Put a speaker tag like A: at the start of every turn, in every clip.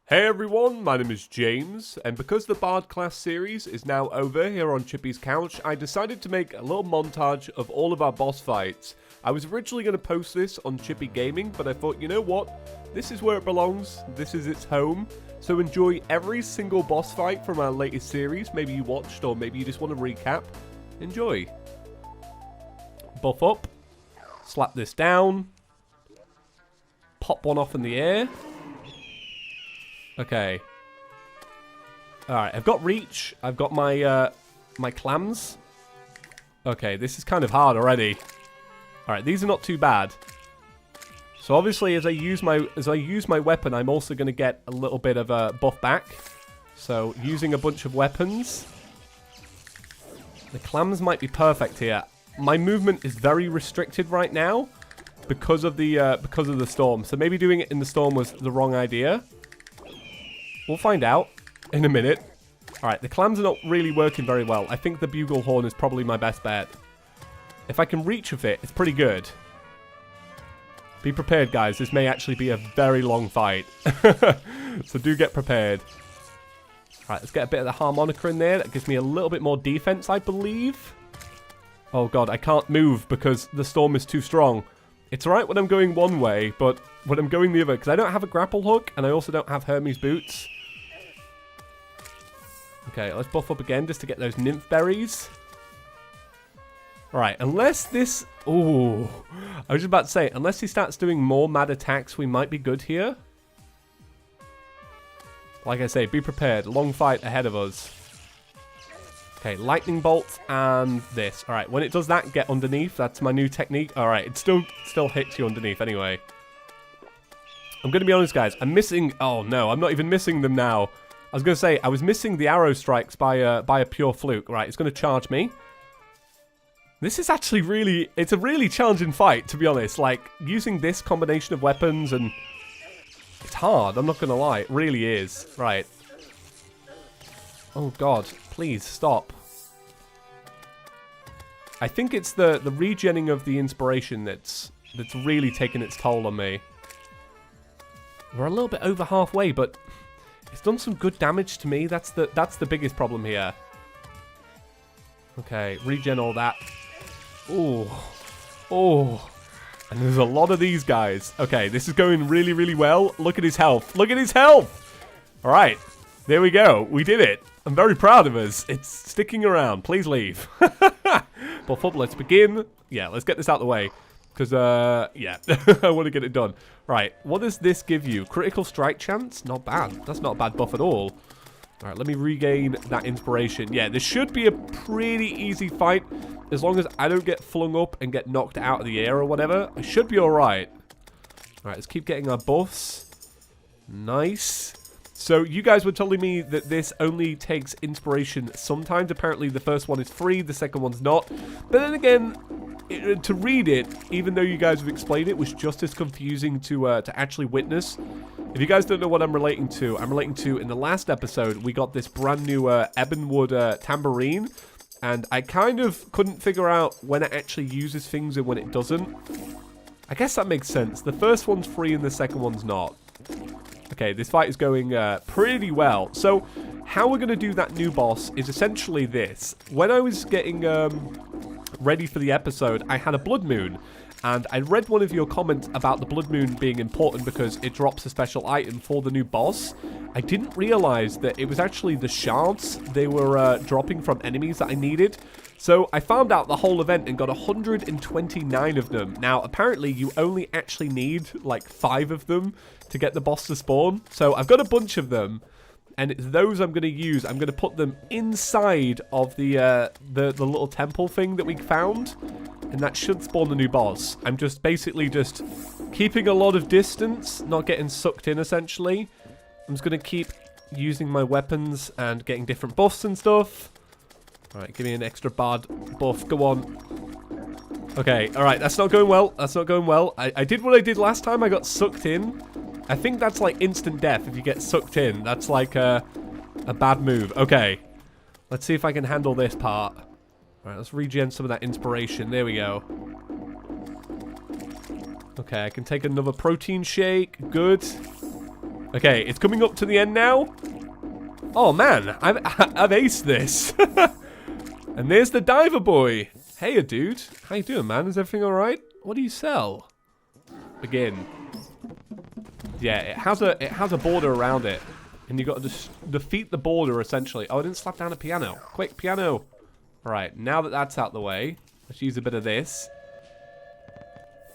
A: Hey everyone, my name is James, and because the Bard class series is now over here on Chippy's Couch, I decided to make a little montage of all of our boss fights. I was originally going to post this on Chippy Gaming, but I thought, you know what, this is where it belongs, this is its home, so enjoy every single boss fight from our latest series. Maybe you watched, or maybe you just want to recap. Enjoy. Buff up, slap this down, pop one off in the air. Okay. Alright, I've got reach. I've got my my clams. Okay, this is kind of hard already. Alright, these are not too bad. So obviously as I use my weapon, I'm also going to get a little bit of a buff back. So using a bunch of weapons. The clams might be perfect here. My movement is very restricted right now because of the storm. So maybe doing it in the storm was the wrong idea. We'll find out in a minute. Alright, the clams are not really working very well. I think the bugle horn is probably my best bet. If I can reach with it, it's pretty good. Be prepared, guys. This may actually be a very long fight. So do get prepared. Alright, let's get a bit of the harmonica in there. That gives me a little bit more defense, I believe. Oh god, I can't move because the storm is too strong. It's alright when I'm going one way, but when I'm going the other, because I don't have a grapple hook, and I also don't have Hermes boots. Okay, let's buff up again just to get those nymph berries. Alright, unless this... Ooh, I was just about to say, unless he starts doing more mad attacks, we might be good here. Like I say, be prepared. Long fight ahead of us. Okay, lightning bolt and this. Alright, when it does that, get underneath. That's my new technique. Alright, it still hits you underneath anyway. I'm going to be honest, guys. I'm missing... Oh, no, I'm not even missing them now. I was going to say, I was missing the arrow strikes by a pure fluke. Right, it's going to charge me. This is actually really... It's a really challenging fight, to be honest. Like, using this combination of weapons and... It's hard, I'm not going to lie. It really is. Right. Oh, God. Please, stop. I think it's the regenning of the inspiration that's really taken its toll on me. We're a little bit over halfway, but it's done some good damage to me. That's the biggest problem here. Okay, regen all that. Oh, oh, and there's a lot of these guys. Okay, this is going really, really well. Look at his health. Look at his health. All right, there we go. We did it. I'm very proud of us. It's sticking around. Please leave. Buff up. Let's begin. Yeah, let's get this out of the way. Because, yeah, I want to get it done. Right, what does this give you? Critical strike chance? Not bad. That's not a bad buff at all. All right, let me regain that inspiration. Yeah, this should be a pretty easy fight. As long as I don't get flung up and get knocked out of the air or whatever. I should be all right. All right, let's keep getting our buffs. Nice. So you guys were telling me that this only takes inspiration sometimes. Apparently the first one is free, the second one's not. But then again, to read it, even though you guys have explained it, was just as confusing to actually witness. If you guys don't know what I'm relating to in the last episode, we got this brand new Ebonwood tambourine. And I kind of couldn't figure out when it actually uses things and when it doesn't. I guess that makes sense. The first one's free and the second one's not. Okay, this fight is going pretty well. So, how we're going to do that new boss is essentially this. When I was getting ready for the episode, I had a blood moon. And I read one of your comments about the blood moon being important because it drops a special item for the new boss. I didn't realize that it was actually the shards they were dropping from enemies that I needed. So I found out the whole event and got 129 of them. Now, apparently, you only actually need like 5 of them to get the boss to spawn. So I've got a bunch of them, and it's those I'm going to use. I'm going to put them inside of the little temple thing that we found, and that should spawn the new boss. I'm just basically just keeping a lot of distance, not getting sucked in, essentially. I'm just going to keep using my weapons and getting different buffs and stuff. Alright, give me an extra bard buff. Go on. Okay, alright, that's not going well. That's not going well. I did what I did last time. I got sucked in. I think that's like instant death if you get sucked in. That's like a bad move. Okay, let's see if I can handle this part. Alright, let's regen some of that inspiration. There we go. Okay, I can take another protein shake. Good. Okay, it's coming up to the end now. Oh, man. I've aced this. And there's the diver boy. Hey, dude. How you doing, man? Is everything all right? What do you sell? Begin. Yeah, it has a border around it. And you got to defeat the border, essentially. Oh, I didn't slap down a piano. Quick, piano. All right, now that that's out the way, let's use a bit of this.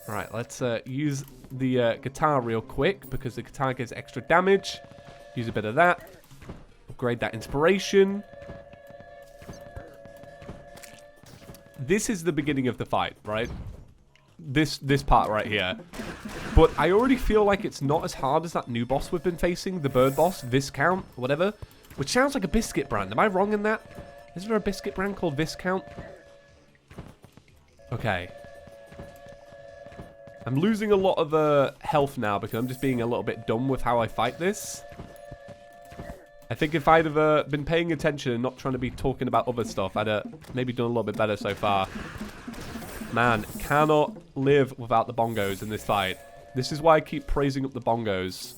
A: All right, let's use the guitar real quick because the guitar gets extra damage. Use a bit of that. Upgrade that inspiration. This is the beginning of the fight, right? This part right here. But I already feel like it's not as hard as that new boss we've been facing, the bird boss, Viscount, whatever. Which sounds like a biscuit brand. Am I wrong in that? Is there a biscuit brand called Viscount? Okay. I'm losing a lot of health now because I'm just being a little bit dumb with how I fight this. I think if I'd have been paying attention and not trying to be talking about other stuff, I'd maybe done a little bit better so far. Man, cannot live without the bongos in this fight. This is why I keep praising up the bongos.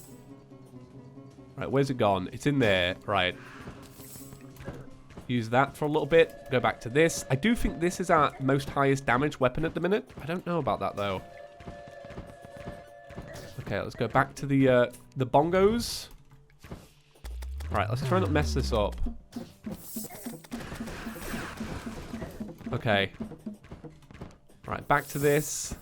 A: Right, where's it gone? It's in there. Right. Use that for a little bit. Go back to this. I do think this is our most highest damage weapon at the minute. I don't know about that, though. Okay, let's go back to the bongos. Right, let's try not to mess this up. Okay. Right, back to this.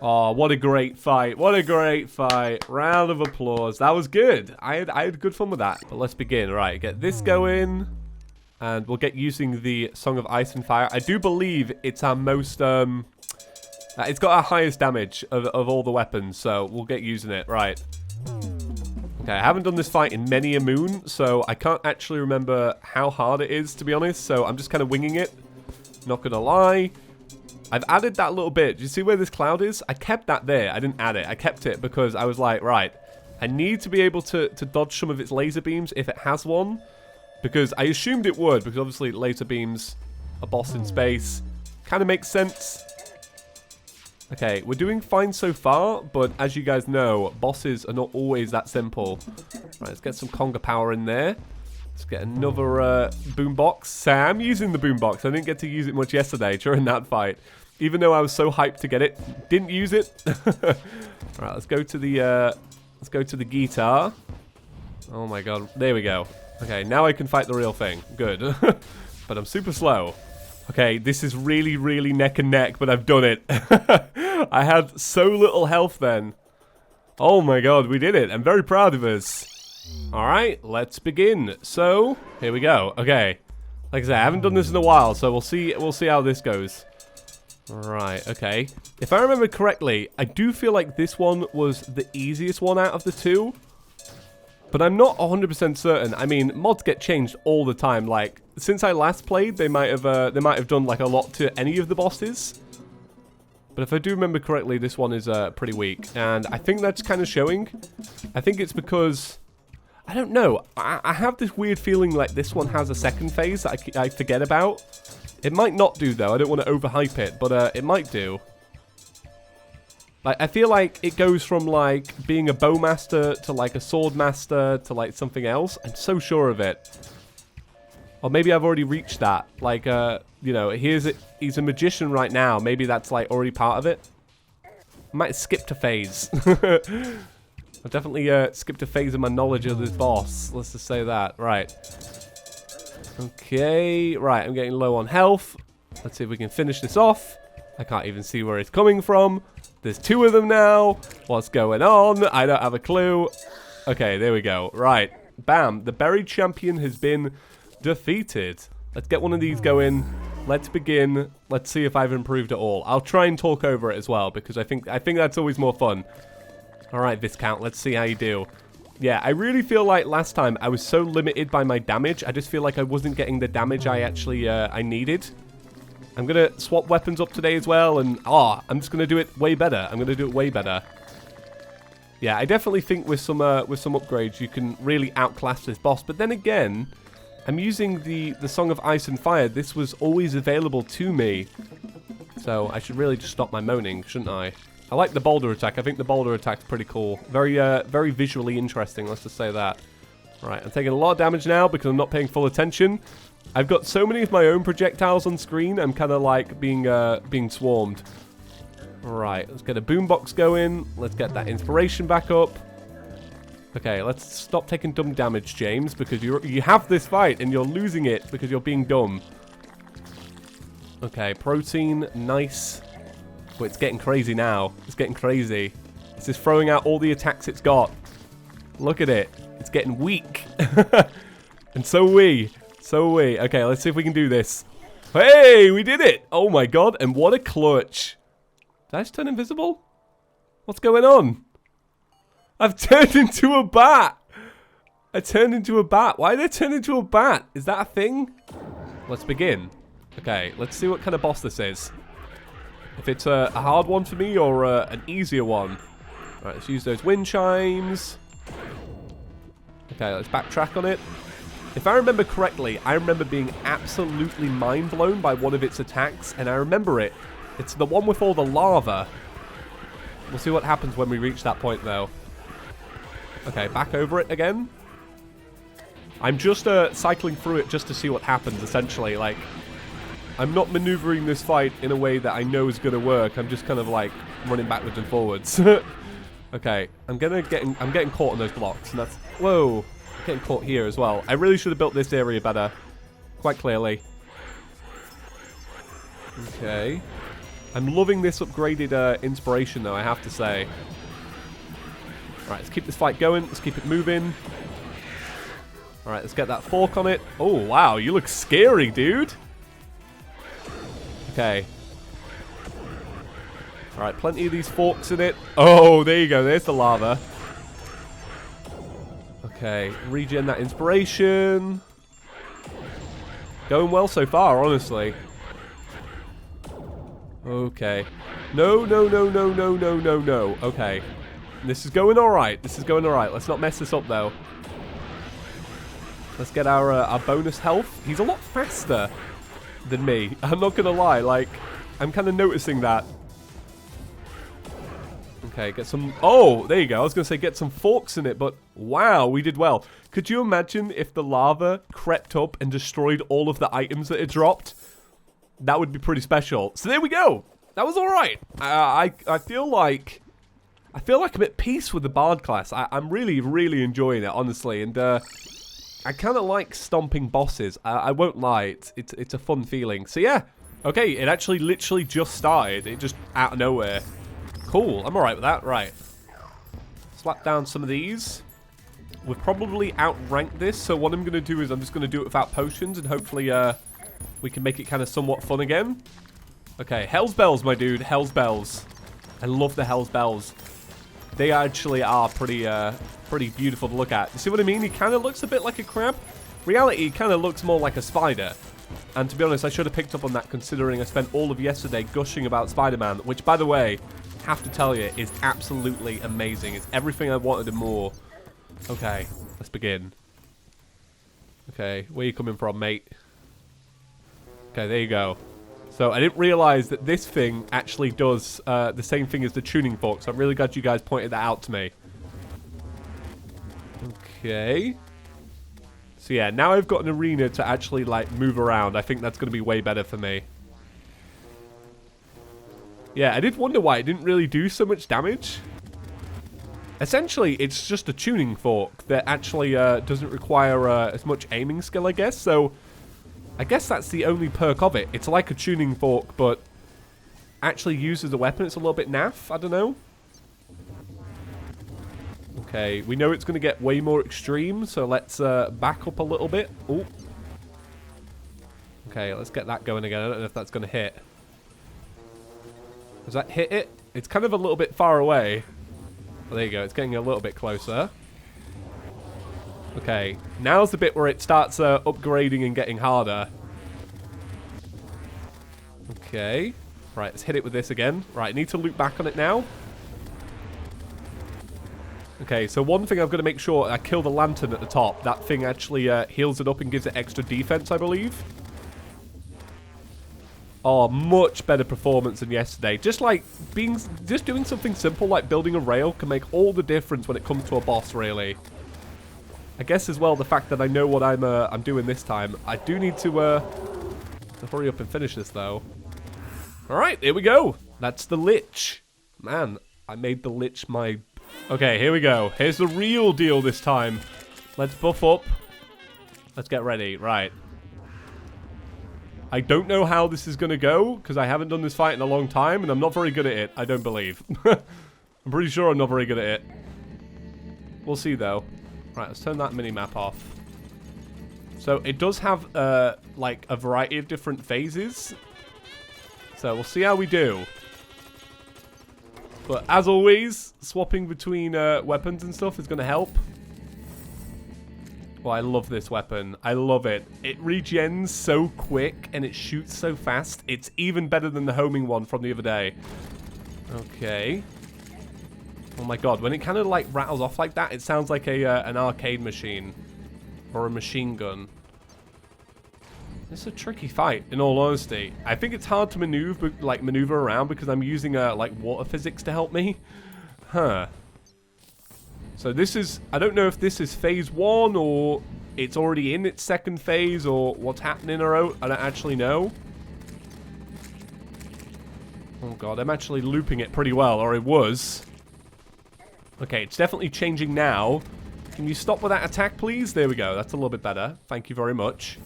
A: Oh, what a great fight. What a great fight. Round of applause. That was good. I had good fun with that. But let's begin. Right, get this going. And we'll get using the Song of Ice and Fire. I do believe it's our most... it's got our highest damage of all the weapons. So we'll get using it. Right. Okay, I haven't done this fight in many a moon. So I can't actually remember how hard it is, to be honest. So I'm just kind of winging it. Not gonna lie. I've added that little bit. Do you see where this cloud is? I kept that there. I didn't add it. I kept it because I was like, right, I need to be able to dodge some of its laser beams if it has one. Because I assumed it would, because obviously laser beams, a boss in space, kind of makes sense. Okay, we're doing fine so far, but as you guys know, bosses are not always that simple. Right, let's get some conga power in there. Let's get another boombox. Sam using the boombox. I didn't get to use it much yesterday during that fight. Even though I was so hyped to get it. Didn't use it. Alright, let's go to the guitar. Oh my god. There we go. Okay, now I can fight the real thing. Good. But I'm super slow. Okay, this is really, really neck and neck, but I've done it. I had so little health then. Oh my god, we did it. I'm very proud of us. Alright, let's begin. So, here we go. Okay. Like I said, I haven't done this in a while, so we'll see how this goes. Alright, okay. If I remember correctly, I do feel like this one was the easiest one out of the two. But I'm not 100% certain. I mean, mods get changed all the time. Like, since I last played, they might have done like a lot to any of the bosses. But if I do remember correctly, this one is pretty weak. And I think that's kind of showing. I think it's because... I don't know. I have this weird feeling like this one has a second phase that I forget about. It might not do, though. I don't want to overhype it, but it might do. Like, I feel like it goes from, like, being a bowmaster to, like, a swordmaster to, like, something else. I'm so sure of it. Or maybe I've already reached that. Like, you know, he's a magician right now. Maybe that's, like, already part of it. I might have skipped a phase. I've definitely skipped a phase of my knowledge of this boss. Let's just say that. Right. Okay. Right, I'm getting low on health. Let's see if we can finish this off. I can't even see where it's coming from. There's two of them now. What's going on? I don't have a clue. Okay, there we go. Right. Bam. The buried champion has been defeated. Let's get one of these going. Let's begin. Let's see if I've improved at all. I'll try and talk over it as well, because I think that's always more fun. Alright, Viscount, let's see how you do. Yeah, I really feel like last time I was so limited by my damage. I just feel like I wasn't getting the damage I actually I needed. I'm going to swap weapons up today as well, and I'm just going to do it way better. I'm going to do it way better. Yeah, I definitely think with some upgrades you can really outclass this boss. But then again, I'm using the Song of Ice and Fire. This was always available to me. So I should really just stop my moaning, shouldn't I? I like the boulder attack. I think the boulder attack's pretty cool. Very visually interesting, let's just say that. Right, I'm taking a lot of damage now because I'm not paying full attention. I've got so many of my own projectiles on screen, I'm kind of like being swarmed. Right, let's get a boombox going. Let's get that inspiration back up. Okay, let's stop taking dumb damage, James, because you have this fight and you're losing it because you're being dumb. Okay, protein, nice. But it's getting crazy now. It's getting crazy. It's just throwing out all the attacks it's got. Look at it. It's getting weak. And so are we. So are we. Okay, let's see if we can do this. Hey, we did it. Oh my god, and what a clutch. Did I just turn invisible? What's going on? I've turned into a bat. I turned into a bat. Why did I turn into a bat? Is that a thing? Let's begin. Okay, let's see what kind of boss this is. If it's a hard one for me or an easier one. Alright, let's use those wind chimes. Okay, let's backtrack on it. If I remember correctly, I remember being absolutely mind-blown by one of its attacks, and I remember it. It's the one with all the lava. We'll see what happens when we reach that point, though. Okay, back over it again. I'm just cycling through it just to see what happens, essentially. Like, I'm not maneuvering this fight in a way that I know is going to work. I'm just kind of, like, running backwards and forwards. Okay, I'm getting caught on those blocks, and that's... Whoa! I'm getting caught here as well. I really should have built this area better. Quite clearly. Okay. I'm loving this upgraded inspiration, though, I have to say. Alright, let's keep this fight going. Let's keep it moving. Alright, let's get that fork on it. Oh, wow, you look scary, dude. Okay. Alright, plenty of these forks in it. Oh, there you go. There's the lava. Okay, regen that inspiration. Going well so far, honestly. Okay. No. Okay. This is going alright. This is going alright. Let's not mess this up, though. Let's get our bonus health. He's a lot faster than me. I'm not going to lie. Like, I'm kind of noticing that. Okay, get some... Oh, there you go. I was going to say get some forks in it, but wow, we did well. Could you imagine if the lava crept up and destroyed all of the items that it dropped? That would be pretty special. So there we go. That was alright. I feel like... I'm at peace with the Bard class. I'm really enjoying it, honestly. And I kind of like stomping bosses. I won't lie. It's a fun feeling. So yeah. Okay, it actually literally just started. It just out of nowhere. Cool. I'm alright with that. Right. Slap down some of these. We've probably outranked this. So what I'm going to do is I'm just going to do it without potions. And hopefully we can make it kind of somewhat fun again. Okay. Hell's Bells, my dude. Hell's Bells. I love the Hell's Bells. They actually are pretty beautiful to look at. You see what I mean? He kind of looks a bit like a crab. Reality, he kind of looks more like a spider. And to be honest, I should have picked up on that considering I spent all of yesterday gushing about Spider-Man, which, by the way, have to tell you, is absolutely amazing. It's everything I wanted and more. Okay, let's begin. Okay, where are you coming from, mate? Okay, there you go. So I didn't realize that this thing actually does the same thing as the tuning fork. So I'm really glad you guys pointed that out to me. Okay. So yeah, now I've got an arena to actually like move around. I think that's going to be way better for me. Yeah, I did wonder why it didn't really do so much damage. Essentially, it's just a tuning fork that actually doesn't require as much aiming skill, I guess. So... I guess that's the only perk of it. It's like a tuning fork, but actually used as a weapon. It's a little bit naff. I don't know. Okay, we know it's going to get way more extreme, so let's back up a little bit. Oh. Okay, let's get that going again. I don't know if that's going to hit. Does that hit it? It's kind of a little bit far away. Oh, there you go. It's getting a little bit closer. Okay, now's the bit where it starts upgrading and getting harder. Okay. Right, let's hit it with this again. Right, I need to loop back on it now. Okay, so one thing I've got to make sure I kill the lantern at the top. That thing actually heals it up and gives it extra defense, I believe. Oh, much better performance than yesterday. Just doing something simple like building a rail can make all the difference when it comes to a boss, really. I guess as well the fact that I know what I'm doing this time. I do need to hurry up and finish this though. All right, here we go. That's the Lich. Man, I made the Lich my... Okay, here we go. Here's the real deal this time. Let's buff up. Let's get ready. Right. I don't know how this is going to go because I haven't done this fight in a long time and I'm not very good at it, I don't believe. I'm pretty sure I'm not very good at it. We'll see though. Right, let's turn that mini-map off. So it does have like a variety of different phases. So we'll see how we do. But as always, swapping between weapons and stuff is going to help. Oh, I love this weapon. I love it. It regens so quick and it shoots so fast. It's even better than the homing one from the other day. Okay. Oh my god, when it kind of like rattles off like that, it sounds like an arcade machine. Or a machine gun. It's a tricky fight, in all honesty. I think it's hard to maneuver around because I'm using like water physics to help me. Huh. So this is, I don't know if this is phase 1 or it's already in its second phase or what's happening or I don't actually know. Oh god, I'm actually looping it pretty well, or it was. Okay, it's definitely changing now. Can you stop with that attack, please? There we go, that's a little bit better. Thank you very much.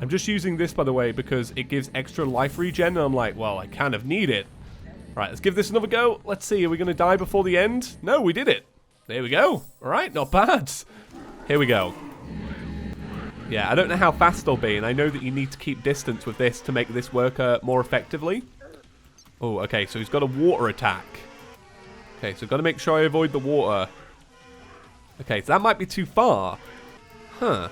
A: I'm just using this, by the way, because it gives extra life regen, and I'm like, well, I kind of need it. Right, let's give this another go. Let's see, are we going to die before the end? No, we did it. There we go. All right, not bad. Here we go. Yeah, I don't know how fast they'll be, and I know that you need to keep distance with this to make this work more effectively. Oh, okay, so he's got a water attack. Okay, so I've got to make sure I avoid the water. Okay, so that might be too far. Huh.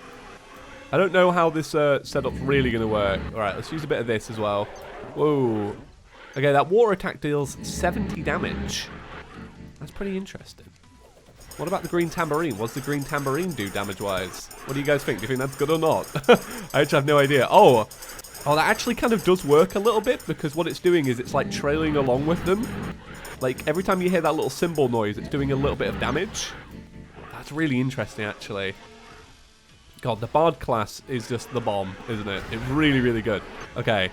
A: I don't know how this setup's really going to work. All right, let's use a bit of this as well. Whoa. Okay, that water attack deals 70 damage. That's pretty interesting. What about the green tambourine? What's the green tambourine do damage-wise? What do you guys think? Do you think that's good or not? I actually have no idea. Oh, that actually kind of does work a little bit because what it's doing is it's like trailing along with them. Like every time you hear that little cymbal noise, it's doing a little bit of damage. That's really interesting, actually. God, the Bard class is just the bomb, isn't it? It's really, really good. Okay.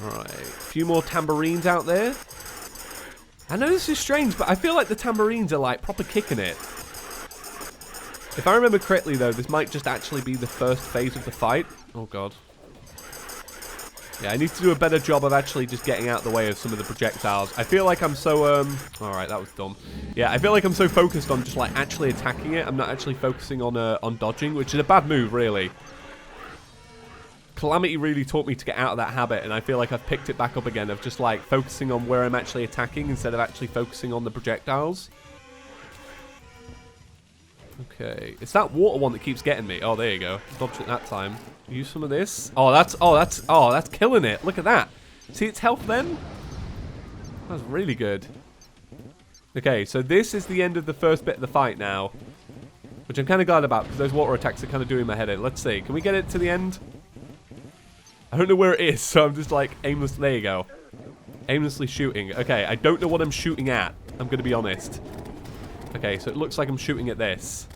A: Alright, a few more tambourines out there. I know this is strange, but I feel like the tambourines are like proper kicking it. If I remember correctly though, this might just actually be the first phase of the fight. Oh god. Yeah, I need to do a better job of actually just getting out of the way of some of the projectiles. I feel like I'm so, alright, that was dumb. Yeah, I feel like I'm so focused on just like actually attacking it. I'm not actually focusing on dodging, which is a bad move, really. Calamity really taught me to get out of that habit, and I feel like I've picked it back up again of just like focusing on where I'm actually attacking instead of actually focusing on the projectiles. Okay, it's that water one that keeps getting me. Oh, there you go. Dodged it that time. Use some of this. Oh, that's killing it. Look at that. See its health then? That's really good. Okay, so this is the end of the first bit of the fight now, which I'm kind of glad about because those water attacks are kind of doing my head in. Let's see. Can we get it to the end? I don't know where it is, so I'm just like aimlessly. There you go. Aimlessly shooting. Okay, I don't know what I'm shooting at. I'm going to be honest. Okay, so it looks like I'm shooting at this.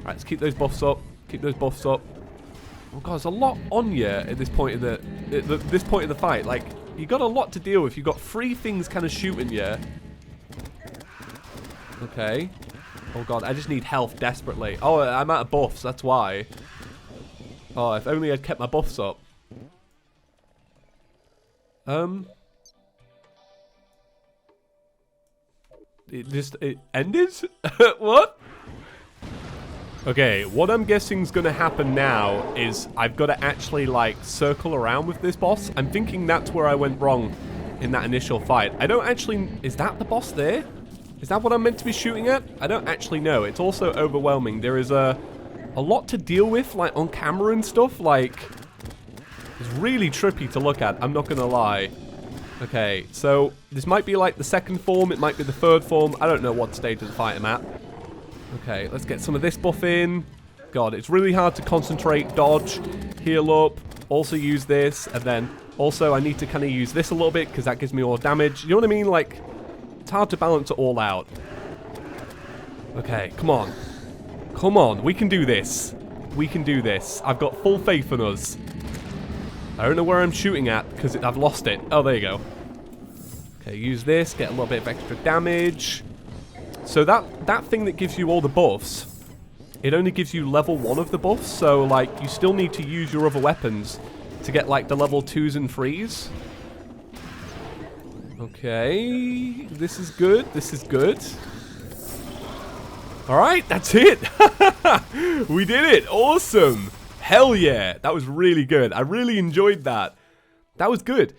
A: Right, let's keep those buffs up. Keep those buffs up. Oh god, there's a lot on you at this point of this point of the fight. Like, you got a lot to deal with. You got 3 things kind of shooting you. Okay. Oh god, I just need health desperately. Oh, I'm out of buffs. That's why. Oh, if only I'd kept my buffs up. It ended? What? Okay, what I'm guessing is going to happen now is I've got to actually, like, circle around with this boss. I'm thinking that's where I went wrong in that initial fight. I don't actually... Is that the boss there? Is that what I'm meant to be shooting at? I don't actually know. It's also overwhelming. There is a lot to deal with, like, on camera and stuff. Like, it's really trippy to look at. I'm not going to lie. Okay, so this might be, like, the second form. It might be the third form. I don't know what stage of the fight I'm at. Okay, let's get some of this buff in. God, it's really hard to concentrate, dodge, heal up. Also use this, and then also I need to kind of use this a little bit because that gives me more damage. You know what I mean? Like, it's hard to balance it all out. Okay, come on. Come on, we can do this. We can do this. I've got full faith in us. I don't know where I'm shooting at because I've lost it. Oh, there you go. Okay, use this, get a little bit of extra damage. So that thing that gives you all the buffs, it only gives you level 1 of the buffs. So, like, you still need to use your other weapons to get, like, the level 2s and 3s. Okay, this is good. This is good. Alright, that's it. We did it. Awesome. Hell yeah. That was really good. I really enjoyed that. That was good.